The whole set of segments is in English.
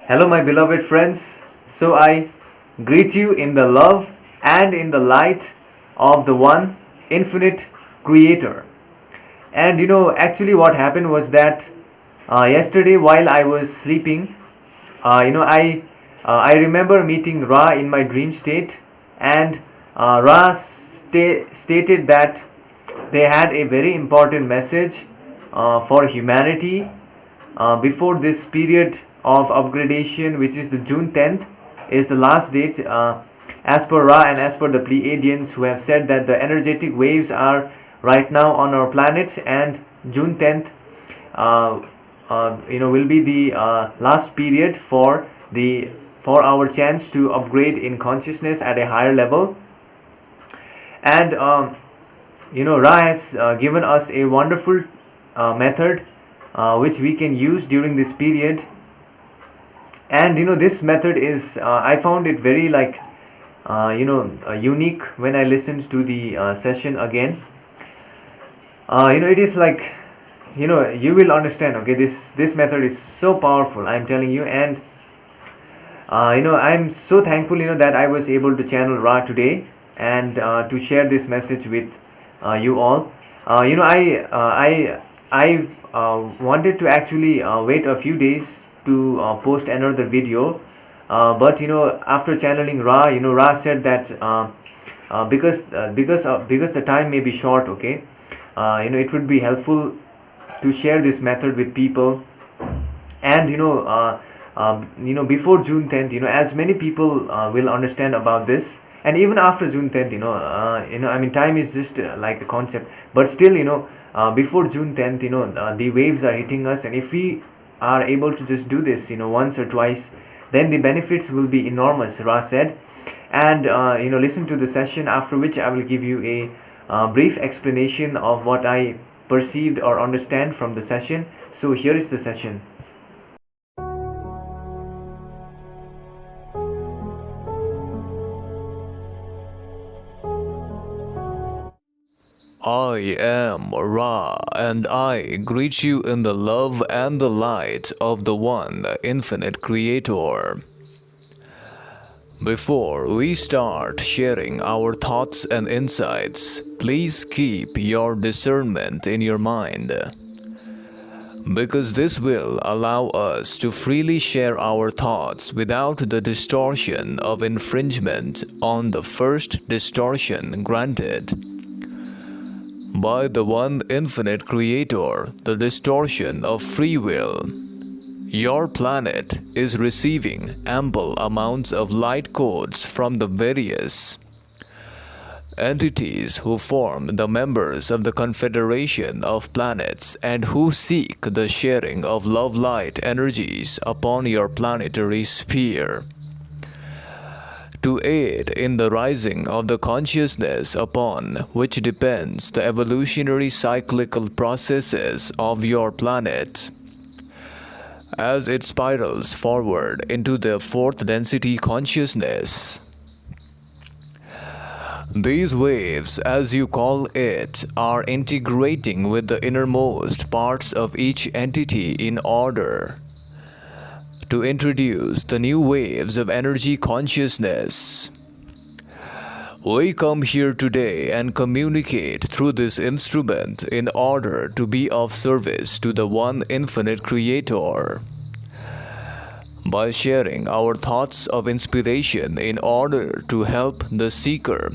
Hello, my beloved friends. So I greet you in the love and in the light of the one infinite creator. And actually, what happened was that yesterday, while I was sleeping, I remember meeting Ra in my dream state, and Ra stated that they had a very important message for humanity before this period of upgradation, which is the June 10th, is the last date, as per Ra and as per the Pleiadians, who have said that the energetic waves are right now on our planet, and June 10th will be the last period for our chance to upgrade in consciousness at a higher level. And Ra has given us a wonderful method which we can use during this period. And this method is I found it very unique when I listened to the session again. It is like, you will understand. Okay, this method is so powerful, I'm telling you. And I'm so thankful that I was able to channel Ra today and to share this message with you all. I wanted to actually wait a few days to post another video, but after channeling Ra, Ra said that because the time may be short, okay, it would be helpful to share this method with people. And before June 10th, as many people will understand about this, and even after June 10th, I mean, time is just like a concept, but still, before June 10th, the waves are hitting us, and if we are able to just do this, once or twice, then the benefits will be enormous, Ra said. And listen to the session, after which I will give you a brief explanation of what I perceived or understand from the session. So here is the session. I am Ra, and I greet you in the love and the light of the One Infinite Creator. Before we start sharing our thoughts and insights, please keep your discernment in your mind, because this will allow us to freely share our thoughts without the distortion of infringement on the first distortion granted by the One Infinite Creator, the distortion of free will. Your planet is receiving ample amounts of light codes from the various entities who form the members of the Confederation of Planets and who seek the sharing of love light energies upon your planetary sphere, to aid in the rising of the consciousness upon which depends the evolutionary cyclical processes of your planet, as it spirals forward into the fourth density consciousness. These waves, as you call it, are integrating with the innermost parts of each entity in order to introduce the new waves of energy consciousness. We come here today and communicate through this instrument in order to be of service to the One Infinite Creator, by sharing our thoughts of inspiration in order to help the seeker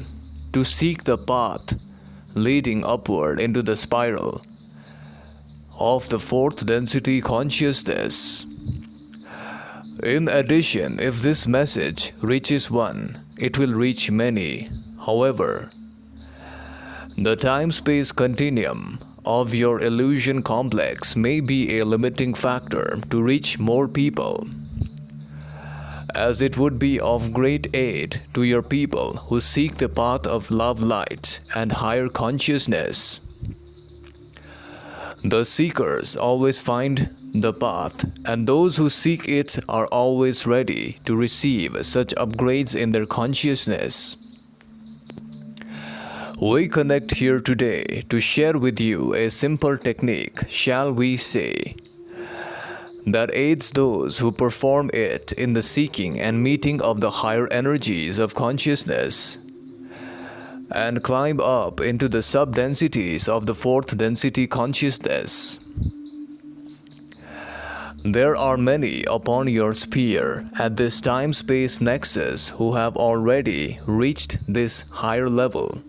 to seek the path leading upward into the spiral of the fourth density consciousness. In addition, if this message reaches one, it will reach many. However, the time-space continuum of your illusion complex may be a limiting factor to reach more people, as it would be of great aid to your people who seek the path of love light and higher consciousness. The seekers always find the path, and those who seek it are always ready to receive such upgrades in their consciousness. We connect here today to share with you a simple technique, shall we say, that aids those who perform it in the seeking and meeting of the higher energies of consciousness and climb up into the sub-densities of the fourth density consciousness. There are many upon your sphere at this time-space nexus who have already reached this higher level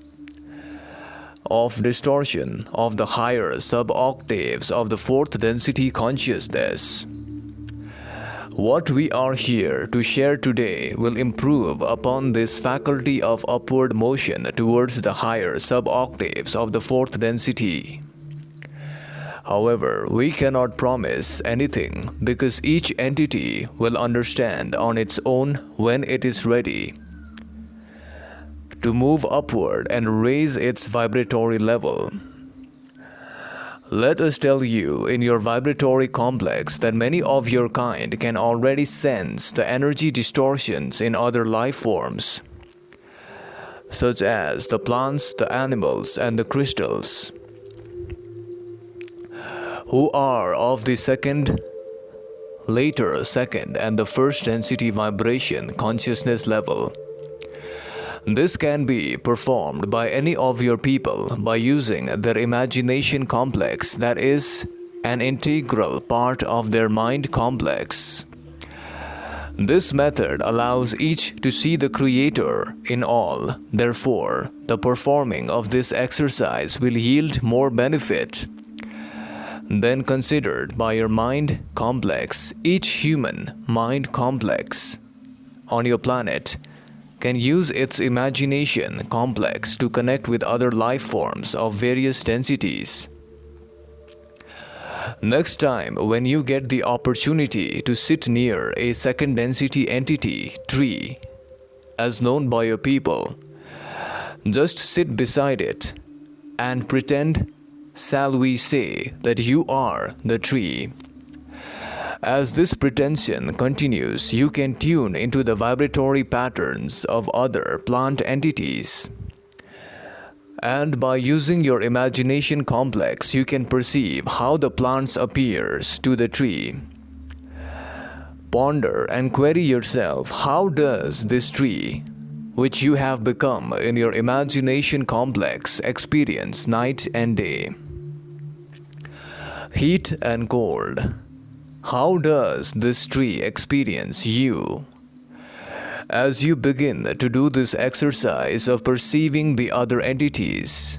of distortion of the higher sub-octaves of the fourth density consciousness. What we are here to share today will improve upon this faculty of upward motion towards the higher sub-octaves of the fourth density. However, we cannot promise anything because each entity will understand on its own when it is ready to move upward and raise its vibratory level. Let us tell you in your vibratory complex that many of your kind can already sense the energy distortions in other life forms, such as the plants, the animals, and the crystals, who are of the second, later second, and the first density vibration consciousness level. This can be performed by any of your people by using their imagination complex, that is, an integral part of their mind complex. This method allows each to see the Creator in all. Therefore, the performing of this exercise will yield more benefit than considered by your mind complex. Each human mind complex on your planet can use its imagination complex to connect with other life forms of various densities. Next time, when you get the opportunity to sit near a second density entity, tree, as known by your people, just sit beside it and pretend, shall we say, that you are the tree. As this pretension continues, you can tune into the vibratory patterns of other plant entities. And by using your imagination complex, you can perceive how the plants appears to the tree. Ponder and query yourself, how does this tree, which you have become in your imagination complex, experience night and day, heat and cold? How does this tree experience you? As you begin to do this exercise of perceiving the other entities,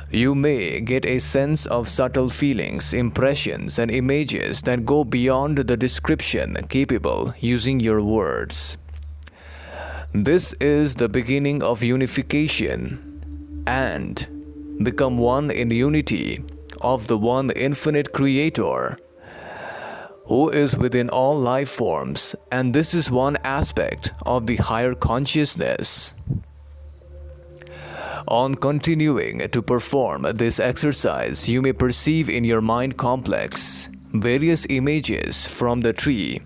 you may get a sense of subtle feelings, impressions, and images that go beyond the description capable using your words. This is the beginning of unification and become one in unity of the one infinite Creator who is within all life forms, and this is one aspect of the higher consciousness. On continuing to perform this exercise, you may perceive in your mind complex various images from the tree,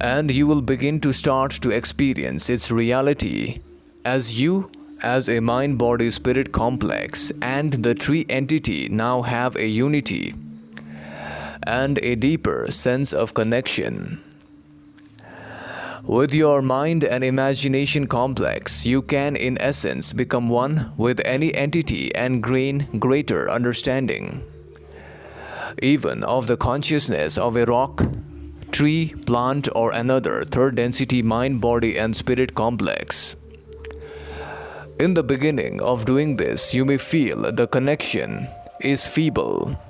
and you will begin to start to experience its reality as you, as a mind-body-spirit complex, and the tree entity now have a unity and a deeper sense of connection. With your mind and imagination complex, you can in essence become one with any entity and gain greater understanding, even of the consciousness of a rock, tree, plant, or another third density mind, body, and spirit complex. In the beginning of doing this, you may feel the connection is feeble.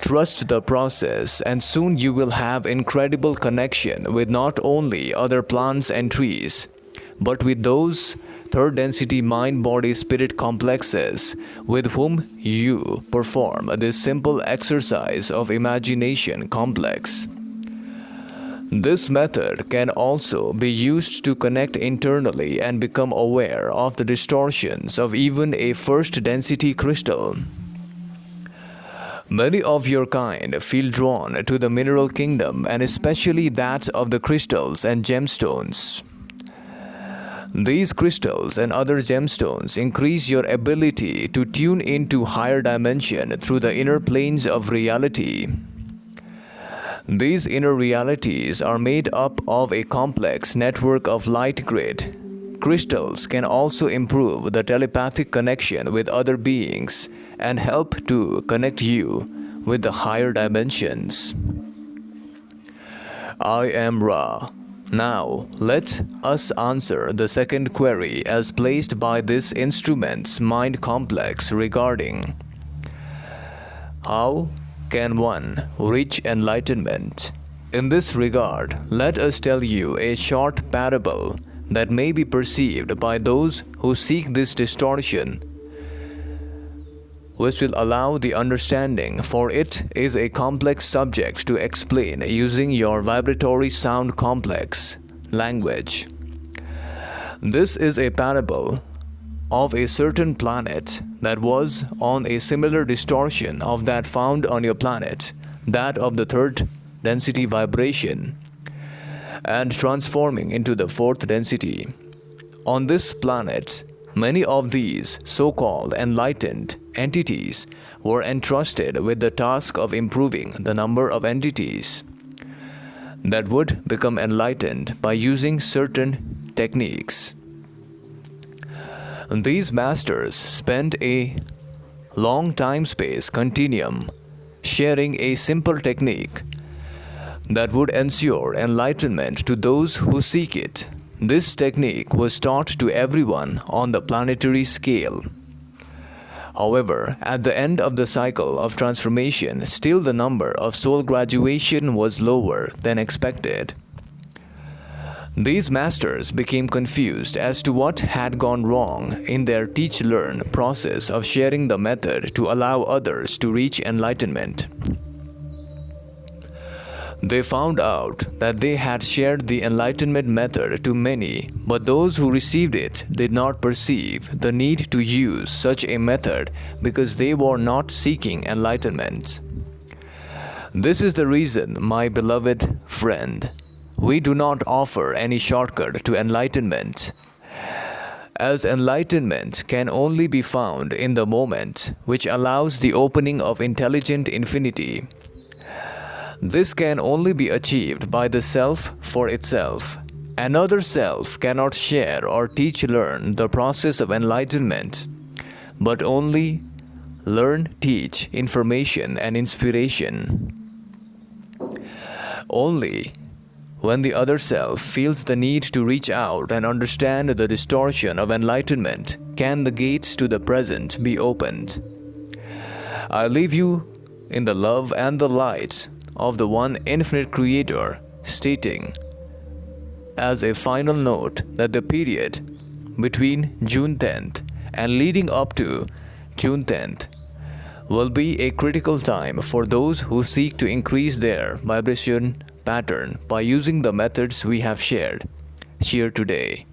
Trust the process, and soon you will have incredible connection with not only other plants and trees, but with those third density mind, body, spirit complexes with whom you perform this simple exercise of imagination complex. This method can also be used to connect internally and become aware of the distortions of even a first density crystal. Many of your kind feel drawn to the mineral kingdom, and especially that of the crystals and gemstones. These crystals and other gemstones increase your ability to tune into higher dimension through the inner planes of reality. These inner realities are made up of a complex network of light grid. Crystals can also improve the telepathic connection with other beings and help to connect you with the higher dimensions. I am Ra. Now, let us answer the second query as placed by this instrument's mind complex regarding how can one reach enlightenment? In this regard, let us tell you a short parable that may be perceived by those who seek this distortion, which will allow the understanding, for it is a complex subject to explain using your vibratory sound complex language. This is a parable of a certain planet that was on a similar distortion of that found on your planet, that of the third density vibration, and transforming into the fourth density. On this planet, many of these so-called enlightened entities were entrusted with the task of improving the number of entities that would become enlightened by using certain techniques. These masters spent a long time-space continuum sharing a simple technique that would ensure enlightenment to those who seek it. This technique was taught to everyone on the planetary scale. However, at the end of the cycle of transformation, still the number of soul graduation was lower than expected. These masters became confused as to what had gone wrong in their teach-learn process of sharing the method to allow others to reach enlightenment. They found out that they had shared the enlightenment method to many, but those who received it did not perceive the need to use such a method because they were not seeking enlightenment. This is the reason, my beloved friend, we do not offer any shortcut to enlightenment, as enlightenment can only be found in the moment, which allows the opening of intelligent infinity. This can only be achieved by the self for itself. Another self cannot share or teach-learn the process of enlightenment, but only learn, teach information and inspiration. Only when the other self feels the need to reach out and understand the distortion of enlightenment can the gates to the present be opened. I leave you in the love and the light of the one infinite creator, stating as a final note that the period between June 10th and leading up to June 10th will be a critical time for those who seek to increase their vibration pattern by using the methods we have shared today.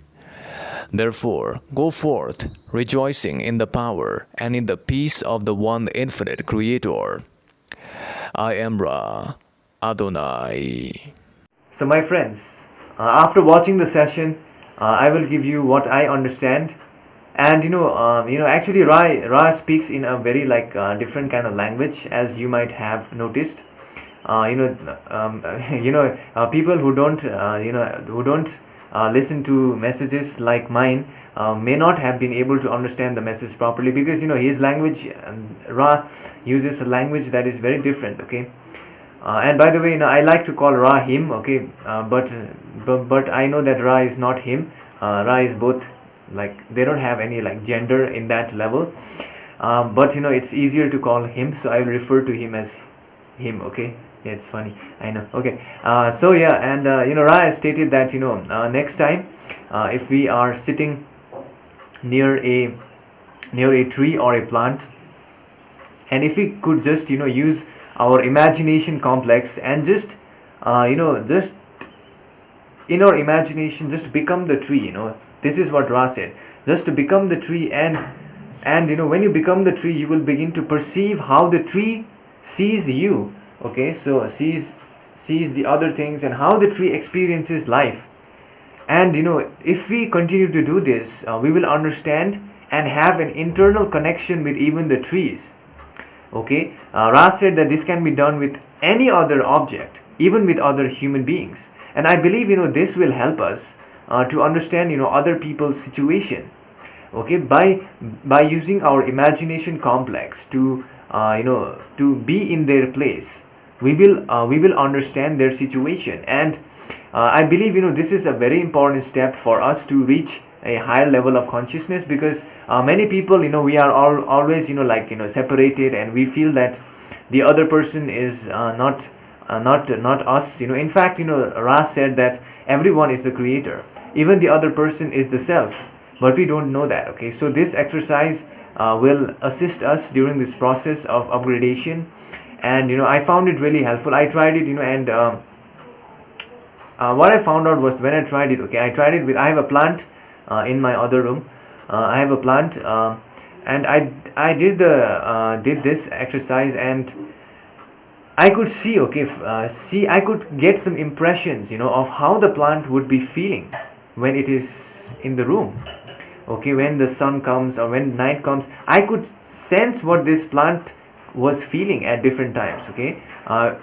Therefore, go forth rejoicing in the power and in the peace of the one infinite creator. I am Ra Adonai. So my friends, after watching the session, I will give you what I understand. And actually Ra speaks in a very different kind of language, as you might have noticed. People who don't listen to messages like mine may not have been able to understand the message properly, because his language, Ra uses a language that is very different. Okay, and by the way, I like to call Ra him. Okay, but I know that Ra is not him. Ra is both. They don't have any gender in that level, but it's easier to call him, so I will refer to him as him. Okay, yeah, it's funny, I know. Okay, so yeah, and Ra has stated that next time if we are sitting near a tree or a plant, and if we could just use our imagination complex and just just in our imagination just become the tree. This is what Ra said, just to become the tree, and when you become the tree, you will begin to perceive how the tree sees you. Okay, so sees the other things and how the tree experiences life. And if we continue to do this, we will understand and have an internal connection with even the trees. Okay, Ra said that this can be done with any other object. even with other human beings. And I believe this will help us to understand other people's situation, okay, by using our imagination complex to to be in their place. We will understand their situation. And I believe this is a very important step for us to reach a higher level of consciousness, because many people, we are all always separated, and we feel that the other person is not us. In fact, Ra said that everyone is the creator, even the other person is the self, but we don't know that. Okay, so this exercise will assist us during this process of upgradation. And I found it really helpful. I tried it, and what I found out was, when I tried it, okay, I tried it with, I have a plant in my other room. I have a plant, and I did this exercise, and I could see, okay, I could get some impressions, of how the plant would be feeling when it is in the room. Okay, when the sun comes or when night comes, I could sense what this plant was feeling at different times. Okay,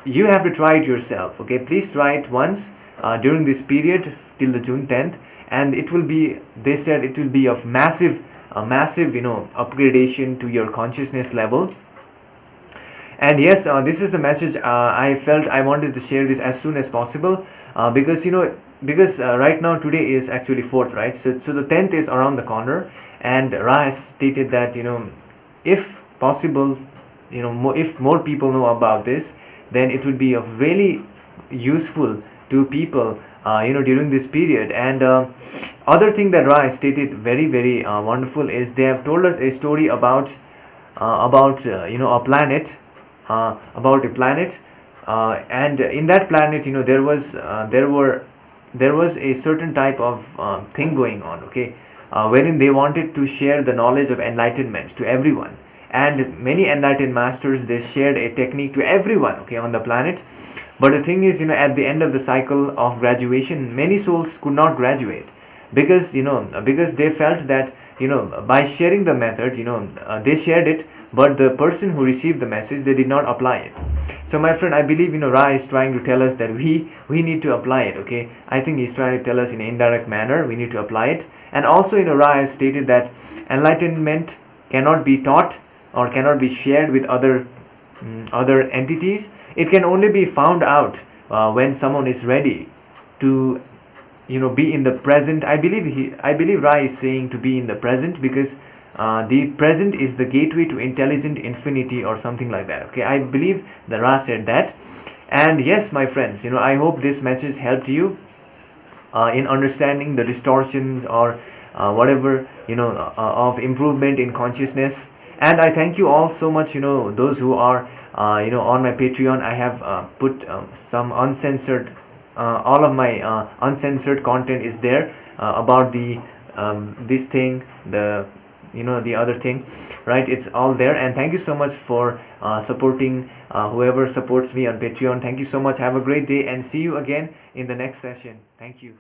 you have to try it yourself. Okay, please try it once during this period till the June 10th, and it will be, they said, it will be of massive upgradation to your consciousness level. And yes, this is the message I felt I wanted to share this as soon as possible, because right now, today is actually 4th, right? So the 10th is around the corner, and Ra has stated that if possible, if more people know about this, then it would be of really useful to people during this period. And other thing that Ra has stated, very very wonderful, is they have told us a story about a planet, about a planet, and in that planet, there was a certain type of thing going on, okay, wherein they wanted to share the knowledge of enlightenment to everyone. And many enlightened masters, they shared a technique to everyone, okay, on the planet. But the thing is, at the end of the cycle of graduation, many souls could not graduate, because they felt that by sharing the method, they shared it, but the person who received the message, they did not apply it. So my friend, I believe Ra is trying to tell us that we need to apply it. Okay, I think he's trying to tell us in an indirect manner we need to apply it. And also Ra has stated that enlightenment cannot be taught or cannot be shared with other entities. It can only be found out when someone is ready to be in the present. I believe Ra is saying to be in the present, because the present is the gateway to intelligent infinity or something like that. Okay, I believe the Ra said that. And yes, my friends, I hope this message helped you in understanding the distortions or whatever of improvement in consciousness. And I thank you all so much, those who are on my Patreon. I have put some uncensored, all of my uncensored content is there about the this thing, the other thing, right? It's all there. And thank you so much for supporting whoever supports me on Patreon. Thank you so much. Have a great day, and see you again in the next session. Thank you.